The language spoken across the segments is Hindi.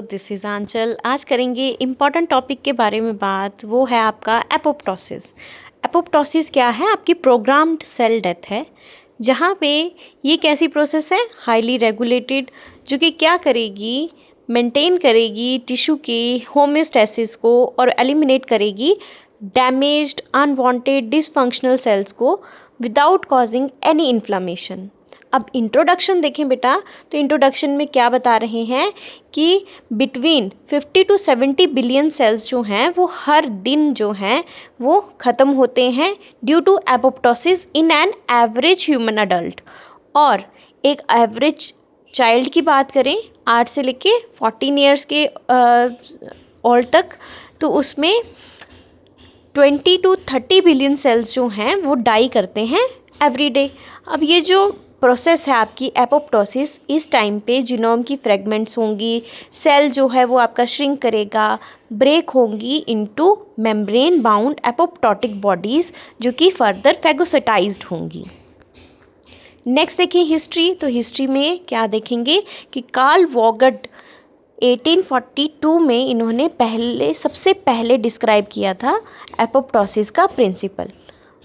दिस इज़ आंचल। आज करेंगे इम्पॉर्टेंट टॉपिक के बारे में बात, वो है आपका एपोप्टोसिस। एपोप्टोसिस क्या है? आपकी प्रोग्राम्ड सेल डेथ है, जहाँ पे ये एक ऐसी प्रोसेस है हाईली रेगुलेटेड, जो कि क्या करेगी, मेंटेन करेगी टिश्यू की होम्योस्टेसिस को और एलिमिनेट करेगी डैमेज्ड अनवांटेड डिसफंक्शनल सेल्स को विदाउट कॉजिंग एनी इन्फ्लामेशन। अब इंट्रोडक्शन देखें बेटा, तो इंट्रोडक्शन में क्या बता रहे हैं कि बिटवीन 50 to 70 बिलियन सेल्स जो हैं वो हर दिन जो हैं वो ख़त्म होते हैं due to apoptosis in an average human adult. और एक एवरेज चाइल्ड की बात करें 8 से लेके 14 ईयर्स के ओल्ड तक, तो उसमें 20 to 30 बिलियन सेल्स जो हैं वो डाई करते हैं एवरी डे। अब ये जो प्रोसेस है आपकी एपोप्टोसिस, इस टाइम पे जीनोम की फ्रेगमेंट्स होंगी, सेल जो है वो आपका श्रिंक करेगा, ब्रेक होंगी into membrane bound apoptotic bodies जो कि फर्दर फैगोसाइटाइज्ड होंगी। नेक्स्ट देखिए हिस्ट्री। तो हिस्ट्री में क्या देखेंगे कि कार्ल वॉगट 1842 में इन्होंने सबसे पहले डिस्क्राइब किया था एपोप्टोसिस का प्रिंसिपल।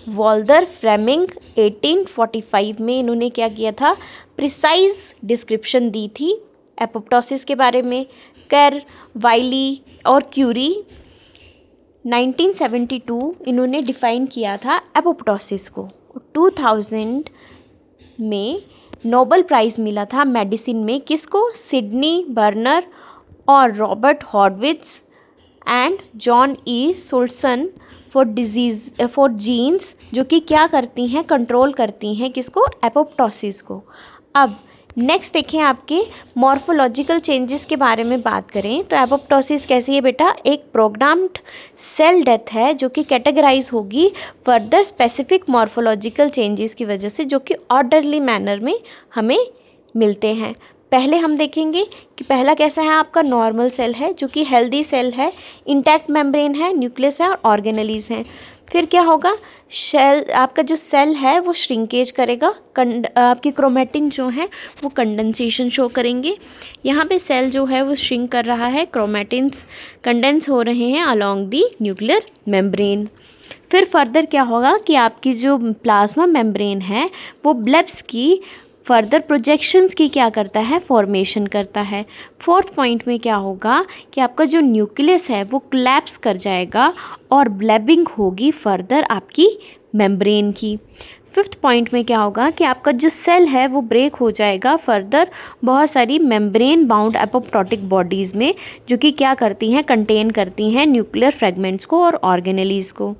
वॉल्टर फ्लेमिंग 1845 में इन्होंने क्या किया था, प्रिसाइज डिस्क्रिप्शन दी थी एपोप्टोसिस के बारे में। कर, वाइली और क्यूरी 1972 इन्होंने डिफाइन किया था एपोप्टोसिस को। 2000 में नोबेल प्राइज़ मिला था मेडिसिन में, किसको? सिडनी बर्नर और Robert Horvitz and John E Sulston for genes, जो कि क्या करती हैं, कंट्रोल करती हैं किसको? एपोप्टोसिस को। अब नेक्स्ट देखें आपके मॉर्फोलॉजिकल चेंजेस के बारे में बात करें तो एपोप्टोसिस कैसी है बेटा? एक प्रोग्राम्ड सेल डेथ है जो कि कैटेगराइज होगी फर्दर स्पेसिफिक मॉर्फोलॉजिकल चेंजेस की वजह से, जो कि ऑर्डरली मैनर में हमें मिलते हैं। पहले हम देखेंगे कि पहला कैसा है आपका, नॉर्मल सेल है जो कि हेल्दी सेल है, इंटैक्ट मेम्ब्रेन है, न्यूक्लियस है और ऑर्गेनेलीज हैं। फिर क्या होगा, सेल आपका जो सेल है वो श्रिंकेज करेगा, आपकी क्रोमेटिन जो है वो कंडेंसेशन शो करेंगे। यहाँ पे सेल जो है वो श्रिंक कर रहा है, क्रोमेटिन्स कंडेंस हो रहे हैं अलोंग दी न्यूक्लियर मेम्ब्रेन। फिर फर्दर क्या होगा कि आपकी जो प्लाज्मा मेम्ब्रेन है वो ब्लेब्स की फर्दर प्रोजेक्शंस की क्या करता है, फॉर्मेशन करता है। फोर्थ पॉइंट में क्या होगा कि आपका जो न्यूक्लियस है वो कोलैप्स कर जाएगा और ब्लेबिंग होगी फर्दर आपकी मेम्ब्रेन की। फिफ्थ पॉइंट में क्या होगा कि आपका जो सेल है वो ब्रेक हो जाएगा फर्दर बहुत सारी मेम्ब्रेन बाउंड एपोप्टोटिक बॉडीज़ में, जो कि क्या करती हैं, कंटेन करती हैं न्यूक्लियर फ्रेगमेंट्स को और ऑर्गेनेलीज को।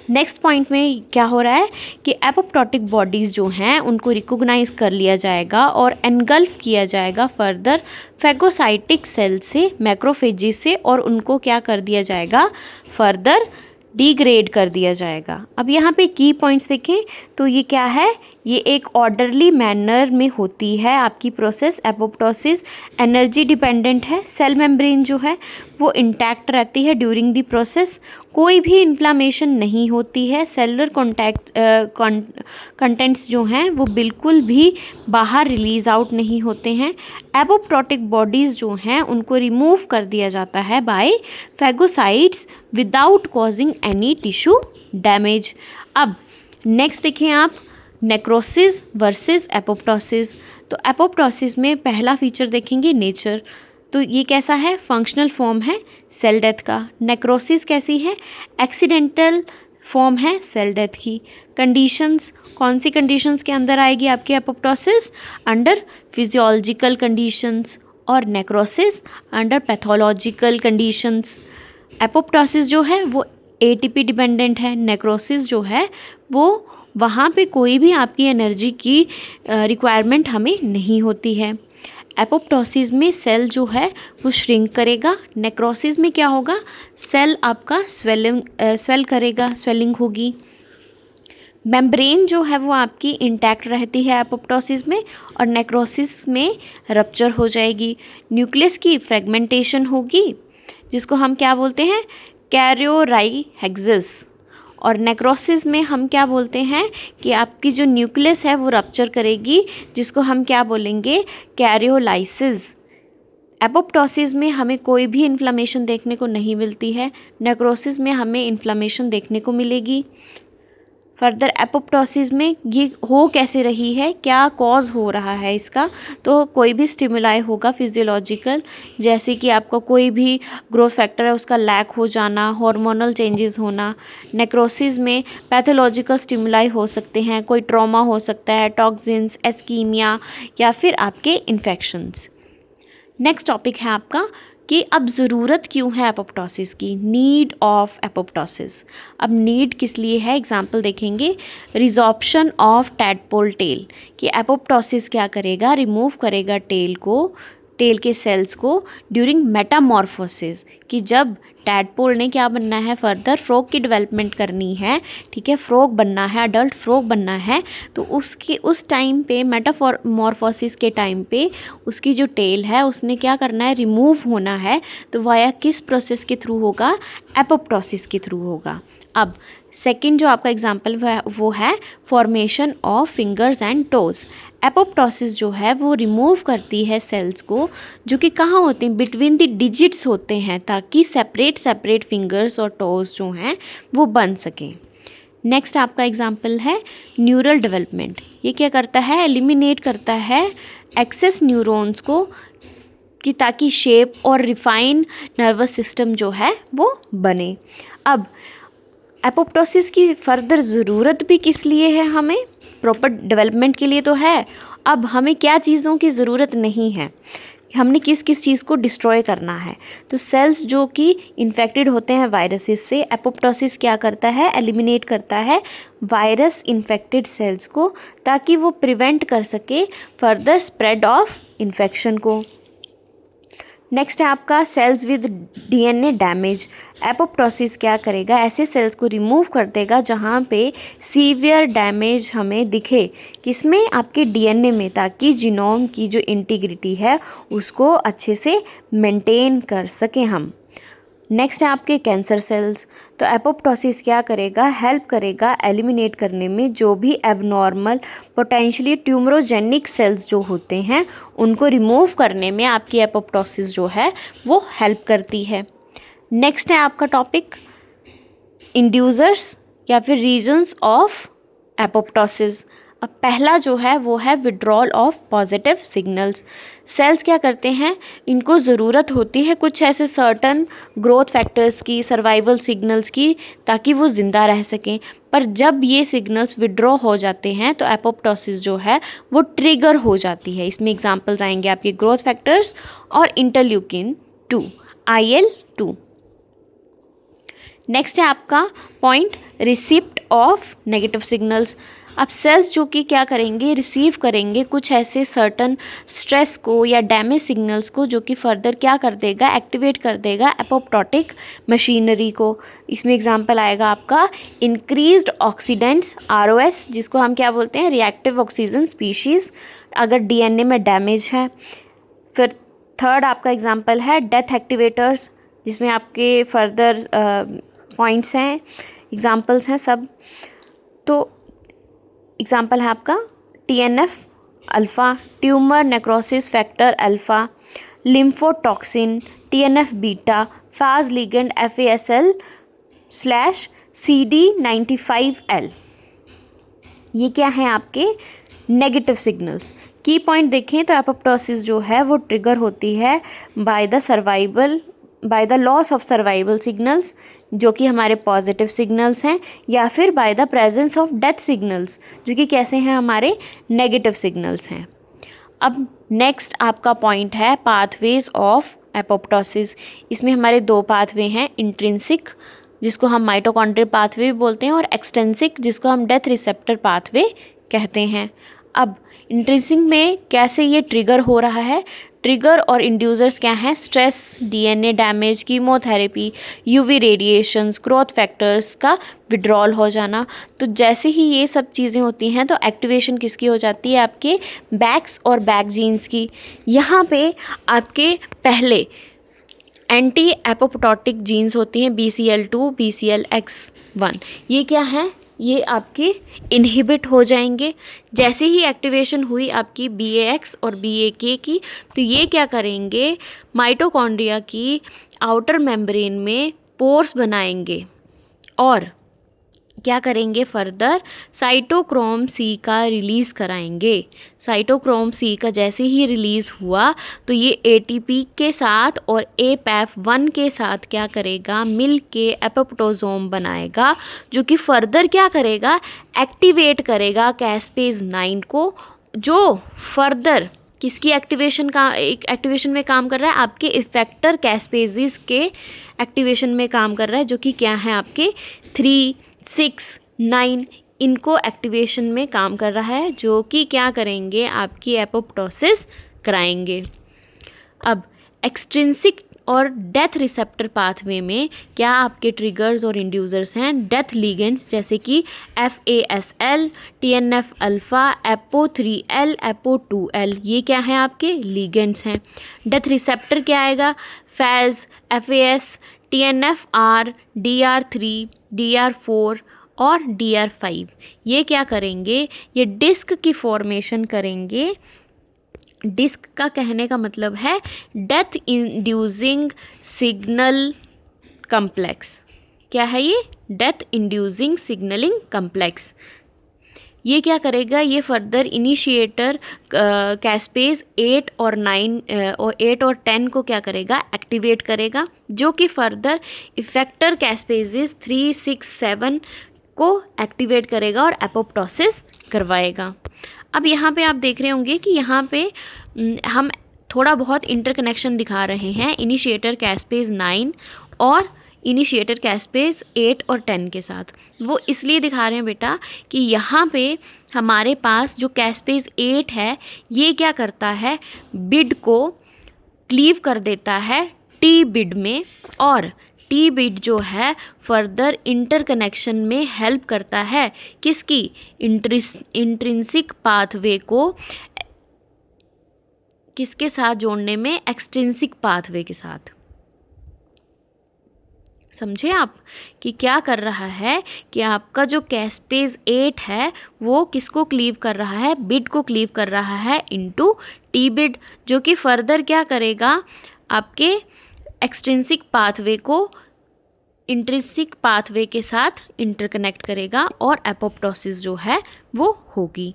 नेक्स्ट पॉइंट में क्या हो रहा है कि एपोप्टोटिक बॉडीज़ जो हैं उनको रिकॉग्नाइज कर लिया जाएगा और एनगल्फ किया जाएगा फर्दर फैगोसाइटिक सेल से, मैक्रोफेजेस से, और उनको क्या कर दिया जाएगा, फर्दर डिग्रेड कर दिया जाएगा। अब यहाँ पे की पॉइंट्स देखें तो ये क्या है, ये एक ऑर्डरली मैनर में होती है आपकी प्रोसेस एपोप्टोसिस, एनर्जी डिपेंडेंट है, सेल मेम्ब्रेन जो है वो इंटैक्ट रहती है ड्यूरिंग द प्रोसेस, कोई भी इन्फ्लामेशन नहीं होती है, सेलुलर कंटेंट्स जो हैं वो बिल्कुल भी बाहर रिलीज आउट नहीं होते हैं। एपोप्टोटिक बॉडीज़ जो हैं उनको रिमूव कर दिया जाता है by phagocytes without causing any tissue damage. अब नेक्स्ट देखिए आप, नेक्रोसिस वर्सेस एपोप्टोसिस। तो एपोप्टोसिस में पहला फीचर देखेंगे नेचर, तो ये कैसा है, फंक्शनल फॉर्म है सेल डेथ का। नेक्रोसिस कैसी है, एक्सीडेंटल फॉर्म है सेल डेथ की। कंडीशंस, कौन सी कंडीशंस के अंदर आएगी आपकी एपोप्टोसिस? अंडर फिजियोलॉजिकल कंडीशंस, और necrosis under pathological conditions. Apoptosis जो है वो एटीपी डिपेंडेंट है, नेक्रोसिस जो है वो वहाँ पे कोई भी आपकी एनर्जी की रिक्वायरमेंट हमें नहीं होती है। एपोप्टोसिस में सेल जो है वो श्रिंक करेगा, नेक्रोसिस में क्या होगा, सेल आपका स्वेल करेगा, स्वेलिंग होगी। मेम्ब्रेन जो है वो आपकी इंटैक्ट रहती है एपोप्टोसिस में, और नेक्रोसिस में रप्चर हो जाएगी। न्यूक्लियस की फ्रेगमेंटेशन होगी, जिसको हम क्या बोलते हैं, कैरियोराइहेक्सिस। और नेक्रोसिस में हम क्या बोलते हैं कि आपकी जो न्यूक्लियस है वो रप्चर करेगी, जिसको हम क्या बोलेंगे, कैरियोलाइसिस। एपोप्टोसिस में हमें कोई भी इन्फ्लेमेशन देखने को नहीं मिलती है, नेक्रोसिस में हमें इन्फ्लेमेशन देखने को मिलेगी। फर्दर एपोप्टोसिस में ये हो कैसे रही है, क्या कॉज हो रहा है इसका, तो कोई भी स्टिमुलाई होगा फिजियोलॉजिकल, जैसे कि आपका कोई भी ग्रोथ फैक्टर है उसका लैक हो जाना, हार्मोनल चेंजेस होना। नेक्रोसिस में पैथोलॉजिकल स्टिमुलाई हो सकते हैं, कोई ट्रॉमा हो सकता है, टॉक्सिन्स, एस्कीमिया या फिर आपके इन्फेक्शंस। नेक्स्ट टॉपिक है आपका कि अब ज़रूरत क्यों है एपोप्टोसिस की, नीड ऑफ एपोप्टोसिस। अब नीड किस लिए है, एग्जाम्पल देखेंगे। रिजॉर्प्शन ऑफ टैडपोल टेल, कि एपोप्टोसिस क्या करेगा, रिमूव करेगा टेल के सेल्स को ड्यूरिंग मेटामॉर्फोसिस, कि जब टैडपोल ने क्या बनना है, फर्दर फ्रॉग की डेवलपमेंट करनी है, ठीक है, फ्रॉग बनना है, अडल्ट फ्रॉग बनना है, तो उस टाइम पे मेटामॉर्फोसिस के टाइम पे उसकी जो टेल है उसने क्या करना है, रिमूव होना है। तो वाया किस प्रोसेस के थ्रू होगा, एपोप्टोसिस के थ्रू होगा। अब सेकंड जो आपका एग्जांपल वो है formation of fingers and toes. Apoptosis जो है वो रिमूव करती है सेल्स को जो कि कहाँ होते हैं, बिटवीन द डिजिट्स होते हैं, ताकि सेपरेट फिंगर्स और टोज जो हैं वो बन सकें। नेक्स्ट आपका एग्जांपल है न्यूरल डेवलपमेंट। ये क्या करता है, एलिमिनेट करता है एक्सेस न्यूरॉन्स को, कि ताकि शेप और रिफाइन नर्वस सिस्टम जो है वो बने। अब एपोप्टोसिस की फर्दर ज़रूरत भी किस लिए है, हमें प्रॉपर डेवलपमेंट के लिए तो है। अब हमें क्या चीज़ों की ज़रूरत नहीं है, हमने किस किस चीज़ को डिस्ट्रॉय करना है। तो सेल्स जो कि इन्फेक्टेड होते हैं वायरसेस से, एपोप्टोसिस क्या करता है, एलिमिनेट करता है वायरस इन्फेक्टेड सेल्स को, ताकि वो प्रिवेंट कर सके फर्दर स्प्रेड ऑफ इन्फेक्शन को। नेक्स्ट है आपका cells with DNA damage. Apoptosis क्या करेगा, ऐसे सेल्स को रिमूव कर देगा जहाँ पे सीवियर डैमेज हमें दिखे, किसमें, आपके डीएनए में, ताकि जीनोम की जो इंटीग्रिटी है उसको अच्छे से मेंटेन कर सकें हम। नेक्स्ट है आपके कैंसर सेल्स। तो एपोप्टोसिस क्या करेगा, हेल्प करेगा एलिमिनेट करने में जो भी एबनॉर्मल पोटेंशियली ट्यूमरोजेनिक सेल्स जो होते हैं उनको रिमूव करने में आपकी एपोप्टोसिस जो है वो हेल्प करती है। नेक्स्ट है आपका टॉपिक इंड्यूसर्स या फिर रीजन्स ऑफ एपोप्टोसिस। अब पहला जो है वो है withdrawal of positive signals. Cells क्या करते हैं, इनको ज़रूरत होती है कुछ ऐसे सर्टन ग्रोथ फैक्टर्स की, सर्वाइवल सिग्नल्स की, ताकि वो ज़िंदा रह सकें। पर जब ये सिग्नल्स विड्रॉ हो जाते हैं तो एपोप्टोसिस जो है वो ट्रिगर हो जाती है। इसमें एग्जांपल्स आएंगे आपके ग्रोथ फैक्टर्स और इंटरल्यूकिन 2 IL-2। नेक्स्ट है आपका point receipt of negative signals. अब सेल्स जो कि क्या करेंगे, रिसीव करेंगे कुछ ऐसे सर्टन स्ट्रेस को या डैमेज सिग्नल्स को, जो कि फर्दर क्या कर देगा, एक्टिवेट कर देगा एपोप्टोटिक मशीनरी को। इसमें एग्जांपल आएगा आपका इंक्रीज्ड ऑक्सीडेंट्स ROS, जिसको हम क्या बोलते हैं, रिएक्टिव ऑक्सीजन स्पीशीज़, अगर डीएनए में डैमेज है। फिर थर्ड आपका एग्जांपल है डेथ एक्टिवेटर्स, जिसमें आपके फर्दर पॉइंट्स हैं, एग्जांपल्स हैं सब। तो एग्जाम्पल है आपका TNF alpha, tumour necrosis factor alpha, lymphotoxin, TNF beta, Fas ligand FASL/CD95L। ये क्या हैं आपके नेगेटिव सिग्नल्स। की पॉइंट देखें तो एपोप्टोसिस जो है वो ट्रिगर होती है by the loss of survival signals, जो कि हमारे पॉजिटिव सिग्नल्स हैं, या फिर by the presence of death signals, जो कि कैसे हैं, हमारे नेगेटिव सिग्नल्स हैं। अब नेक्स्ट आपका पॉइंट है पाथवेज ऑफ एपोप्टोसिस। इसमें हमारे 2 पाथवे हैं, इंट्रिंसिक जिसको हम माइटोकॉन्ड्रियल पाथवे भी बोलते हैं, और एक्सटेंसिक जिसको हम डेथ रिसेप्टर पाथवे कहते हैं। अब इंट्रिंसिक में कैसे ये ट्रिगर हो रहा है, ट्रिगर और इंड्यूसर्स क्या हैं, stress, DNA damage, chemotherapy, UV radiations, growth factors का विड्रॉल हो जाना। तो जैसे ही ये सब चीज़ें होती हैं तो एक्टिवेशन किसकी हो जाती है, आपके बैक्स और बैक जीन्स की। यहाँ पे आपके पहले एंटी एपोप्टोटिक जीन्स होती हैं BCL2, BCLX1। ये क्या है, ये आपके इनहिबिट हो जाएंगे। जैसे ही एक्टिवेशन हुई आपकी BAX और BAK की, तो ये क्या करेंगे, माइटोकॉन्ड्रिया की आउटर मेम्ब्रेन में पोर्स बनाएंगे और क्या करेंगे, फर्दर साइटोक्रोम C का रिलीज़ कराएंगे। साइटोक्रोम C का जैसे ही रिलीज़ हुआ तो ये ATP के साथ और APAF1 के साथ क्या करेगा, मिल के एपोप्टोसोम बनाएगा, जो कि फर्दर क्या करेगा, एक्टिवेट करेगा कैस्पेज 9 को, जो फर्दर किसकी एक्टिवेशन में काम कर रहा है, आपके इफेक्टर कैस्पेजिस के एक्टिवेशन में काम कर रहा है, जो कि क्या है, आपके 3, 6, 9 इनको एक्टिवेशन में काम कर रहा है, जो कि क्या करेंगे, आपकी एपोप्टोसिस कराएंगे। अब एक्सट्रिंसिक और डेथ रिसेप्टर पाथवे में क्या आपके ट्रिगर्स और इंड्यूसर्स हैं, डेथ लिगेंड्स, जैसे कि FASL, TNF alpha, APO3L, APO2L, ये क्या है, आपके लिगेंड्स हैं। डेथ रिसेप्टर क्या आएगा, FAS, FAS, TNFR, DR3, DR4 और DR5, ये क्या करेंगे, ये डिस्क की फॉर्मेशन करेंगे। डिस्क का कहने का मतलब है डेथ इंड्यूसिंग सिग्नल कम्प्लेक्स। क्या है ये, डेथ इंड्यूसिंग सिग्नलिंग कम्प्लेक्स। ये क्या करेगा, ये फर्दर इनिशिएटर कैस्पेज 8 और 10 को क्या करेगा, एक्टिवेट करेगा, जो कि फर्दर इफेक्टर कैस्पेजेस 3, 6, 7 को एक्टिवेट करेगा और एपोप्टोसिस करवाएगा। अब यहाँ पे आप देख रहे होंगे कि यहाँ पे हम थोड़ा बहुत इंटरकनेक्शन दिखा रहे हैं इनिशिएटर कैस्पेज 9 और इनिशिएटर कैस्पेज 8 और 10 के साथ। वो इसलिए दिखा रहे हैं बेटा कि यहाँ पे हमारे पास जो कैस्पेज 8 है ये क्या करता है, बिड को क्लीव कर देता है टी बिड में, और टी बिड जो है फर्दर इंटरकनेक्शन में हेल्प करता है किसकी, इंट्रिंसिक पाथवे को किसके साथ जोड़ने में, एक्सट्रिंसिक पाथवे के साथ। समझे आप कि क्या कर रहा है कि आपका जो कैस्पेज 8 है वो किसको क्लीव कर रहा है, बिड को क्लीव कर रहा है इनटू टी बिड, जो कि फर्दर क्या करेगा, आपके एक्सट्रिंसिक पाथवे को इंट्रिंसिक पाथवे के साथ इंटरकनेक्ट करेगा और एपोप्टोसिस जो है वो होगी।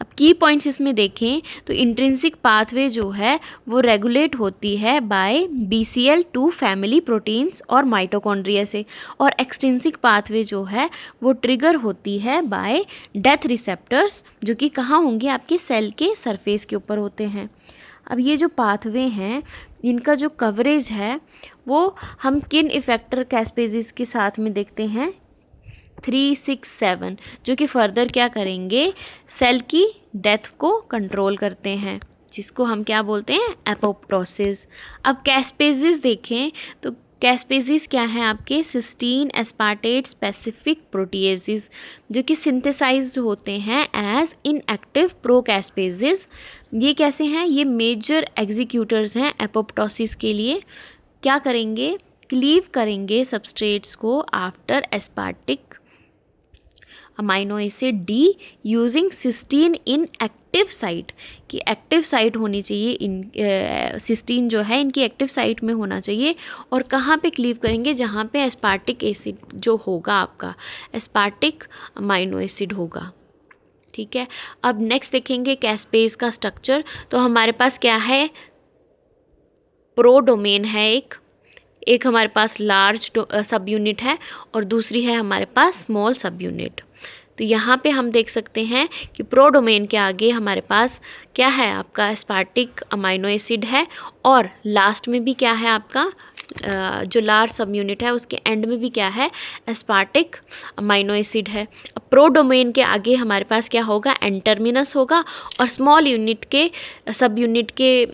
अब की पॉइंट्स इसमें देखें तो इंट्रिंसिक पाथवे जो है वो रेगुलेट होती है बाय BCL2 फैमिली प्रोटीन्स और माइटोकॉन्ड्रिया से, और एक्सट्रिंसिक पाथवे जो है वो ट्रिगर होती है बाय डेथ रिसेप्टर्स, जो कि कहाँ होंगे, आपके सेल के सरफेस के ऊपर होते हैं। अब ये जो पाथवे हैं इनका जो कवरेज है वो हम किन इफेक्टर कैस्पेजिस के साथ में देखते हैं, 3, 6, 7, जो कि फर्दर क्या करेंगे, सेल की डेथ को कंट्रोल करते हैं, जिसको हम क्या बोलते हैं, एपोप्टोसिस। अब कैस्पेजिस देखें तो कैस्पेजिस क्या हैं, आपके सिस्टीन एस्पार्टेट स्पेसिफिक प्रोटीएसिस, जो कि सिंथेसाइज्ड होते हैं एज इनएक्टिव प्रोकैस्पेजिस। ये कैसे हैं, ये मेजर एग्जीक्यूटर्स हैं एपोप्टोसिस के लिए। क्या करेंगे, क्लीव करेंगे सबस्ट्रेट्स को after aspartic amino acid D using cysteine in active site, कि एक्टिव साइट होनी चाहिए, सिस्टीन जो है इनकी एक्टिव साइट में होना चाहिए। और कहाँ पे क्लीव करेंगे, जहाँ पे एस्पार्टिक एसिड जो होगा आपका एस्पार्टिक अमाइनो एसिड होगा। ठीक है, अब नेक्स्ट देखेंगे कैस्पेज का स्ट्रक्चर। तो हमारे पास क्या है, प्रो डोमेन है एक हमारे पास लार्ज सब यूनिट है और दूसरी है हमारे पास स्मॉल सब यूनिट। तो यहाँ पे हम देख सकते हैं कि प्रो डोमेन के आगे हमारे पास क्या है, आपका एस्पार्टिक अमाइनो एसिड है, और लास्ट में भी क्या है, आपका जो लार्ज सब यूनिट है उसके एंड में भी क्या है, एस्पार्टिक अमाइनो एसिड है। अब प्रो डोमेन के आगे हमारे पास क्या होगा, एन टर्मिनस होगा, और स्मॉल यूनिट के सब यूनिट के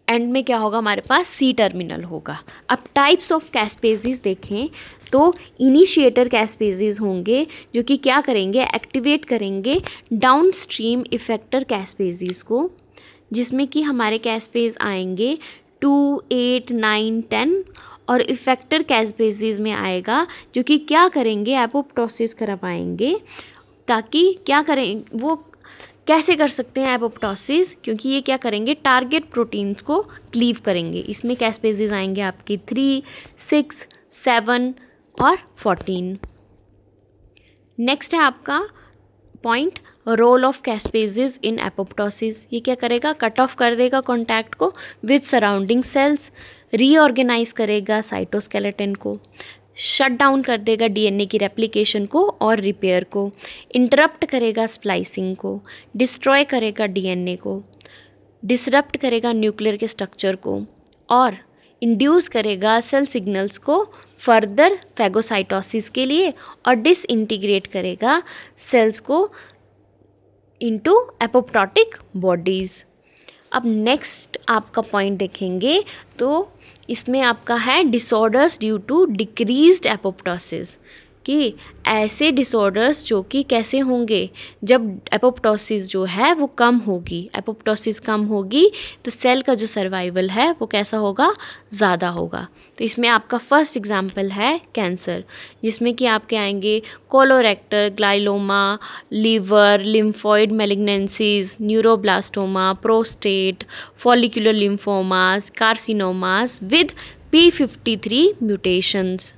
एंड में क्या होगा, हमारे पास सी टर्मिनल होगा। अब टाइप्स ऑफ कैस्पेजिस देखें तो इनिशिएटर कैस्पेजिस होंगे, जो कि क्या करेंगे, एक्टिवेट करेंगे डाउन स्ट्रीम इफेक्टर कैस्पेजिस को, जिसमें कि हमारे कैस्पेज आएंगे 2, 8, 9, 10, और इफेक्टर कैस्पेसीज में आएगा, जो कि क्या करेंगे, एपोप्टोसिस करवाएंगे। ताकि क्या करें, वो कैसे कर सकते हैं एपोप्टोसिस, क्योंकि ये क्या करेंगे, टारगेट प्रोटीन्स को क्लीव करेंगे। इसमें कैस्पेसीज आएंगे आपके 3, 6, 7 और 14। नेक्स्ट है आपका point, role of caspases in apoptosis. ये क्या करेगा, कट ऑफ कर देगा कॉन्टैक्ट को विद सराउंडिंग सेल्स, रीऑर्गेनाइज करेगा साइटोस्केलेटन को, शट डाउन कर देगा डीएनए की रेप्लिकेशन को और रिपेयर को, इंटरप्ट करेगा स्प्लाइसिंग को, डिस्ट्रॉय करेगा डीएनए को, डिसरप्ट करेगा न्यूक्लियर के स्ट्रक्चर को, और इंड्यूस करेगा सेल सिग्नल्स को फर्दर फैगोसाइटोसिस के लिए, और डिसइंटीग्रेट करेगा सेल्स को इनटू एपोप्टोटिक बॉडीज़। अब नेक्स्ट आपका पॉइंट देखेंगे तो इसमें आपका है disorders due to decreased apoptosis, कि ऐसे डिसऑर्डर्स जो कि कैसे होंगे, जब एपोप्टोसिस जो है वो कम होगी, एपोप्टोसिस कम होगी तो सेल का जो सर्वाइवल है वो कैसा होगा, ज़्यादा होगा। तो इसमें आपका फर्स्ट एग्जांपल है कैंसर, जिसमें कि आपके आएंगे colorectal, glioma, liver, lymphoid malignancies, neuroblastoma, prostate, follicular lymphomas, carcinomas with P53 mutations.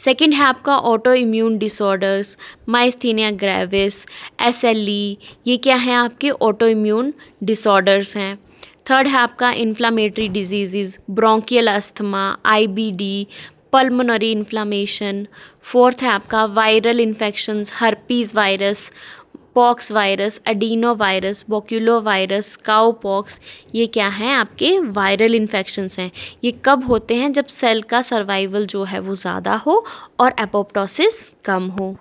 Second है आपका auto immune disorders, myasthenia gravis, SLE, ये क्या है आपके ऑटो इम्यून डिसऑर्डर्स हैं। थर्ड है आपका inflammatory disease, bronchial asthma, IBD, pulmonary inflammation. Fourth है आपका viral infections, herpes virus, pox virus, adeno virus, baculo virus, cow pox, ये क्या हैं आपके वायरल इन्फेक्शंस हैं। ये कब होते हैं, जब सेल का सर्वाइवल जो है वो ज़्यादा हो और एपोप्टोसिस कम हो।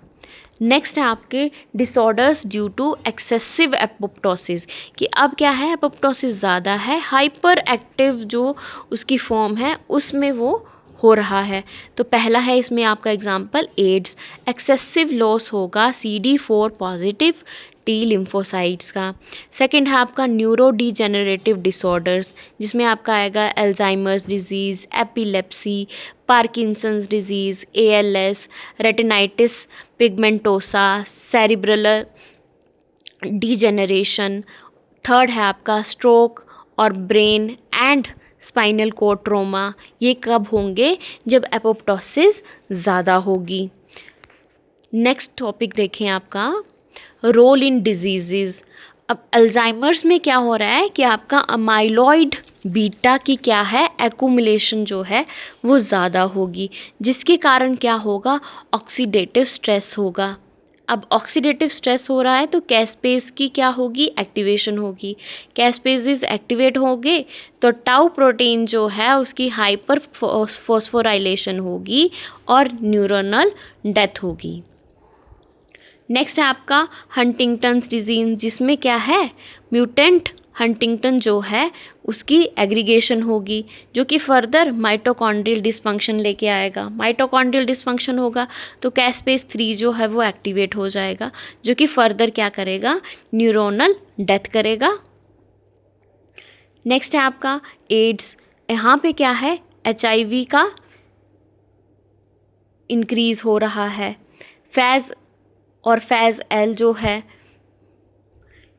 नेक्स्ट है आपके disorders due to excessive apoptosis, कि अब क्या है, एपोप्टोसिस ज़्यादा है, हाइपर एक्टिव जो उसकी फॉर्म है उसमें वो हो रहा है। तो पहला है इसमें आपका एग्जाम्पल एड्स, एक्सेसिव लॉस होगा CD4 पॉजिटिव टी लिम्फोसाइट्स का। सेकंड है आपका न्यूरो डिजेनरेटिव डिसऑर्डर्स, जिसमें आपका आएगा Alzheimer's disease, epilepsy, Parkinson's disease, ALS, retinitis pigmentosa, cerebellar degeneration. Third है आपका स्ट्रोक और brain and spinal cord trauma, ये कब होंगे, जब एपोप्टोसिस ज़्यादा होगी। नेक्स्ट टॉपिक देखें आपका रोल इन डिजीज़। अब अल्जाइमर्स में क्या हो रहा है कि आपका अमाइलॉइड बीटा की क्या है, एक्यूमुलेशन जो है वो ज़्यादा होगी, जिसके कारण क्या होगा, ऑक्सीडेटिव स्ट्रेस होगा। अब ऑक्सीडेटिव स्ट्रेस हो रहा है तो कैस्पेस की क्या होगी, एक्टिवेशन होगी। कैस्पेसेस एक्टिवेट होंगे तो टाउ प्रोटीन जो है उसकी हाइपर फॉस्फोराइलेशन होगी और न्यूरोनल डेथ होगी। नेक्स्ट है आपका हंटिंगटन्स डिजीज, जिसमें क्या है, म्यूटेंट हंटिंगटन जो है उसकी एग्रीगेशन होगी, जो कि फर्दर माइटोकॉन्ड्रियल डिसफंक्शन लेके आएगा। माइटोकॉन्ड्रियल डिसफंक्शन होगा तो कैस्पेस 3 जो है वो एक्टिवेट हो जाएगा, जो कि फर्दर क्या करेगा, न्यूरोनल डेथ करेगा। नेक्स्ट है आपका एड्स, यहाँ पे क्या है, HIV का इंक्रीज़ हो रहा है। फैज़ और फैज़ L जो है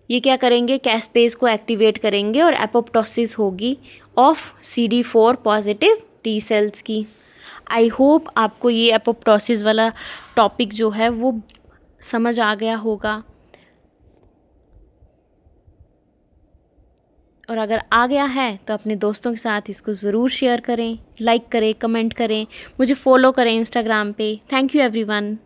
ये क्या करेंगे, कैस्पेस को एक्टिवेट करेंगे और एपोप्टोसिस होगी of CD4 positive T sales की। आई होप आपको ये एपोप्टोसिस वाला टॉपिक जो है वो समझ आ गया होगा, और अगर आ गया है तो अपने दोस्तों के साथ इसको ज़रूर शेयर करें, लाइक करें, कमेंट करें, मुझे फॉलो करें इंस्टाग्राम पे। Thank you everyone.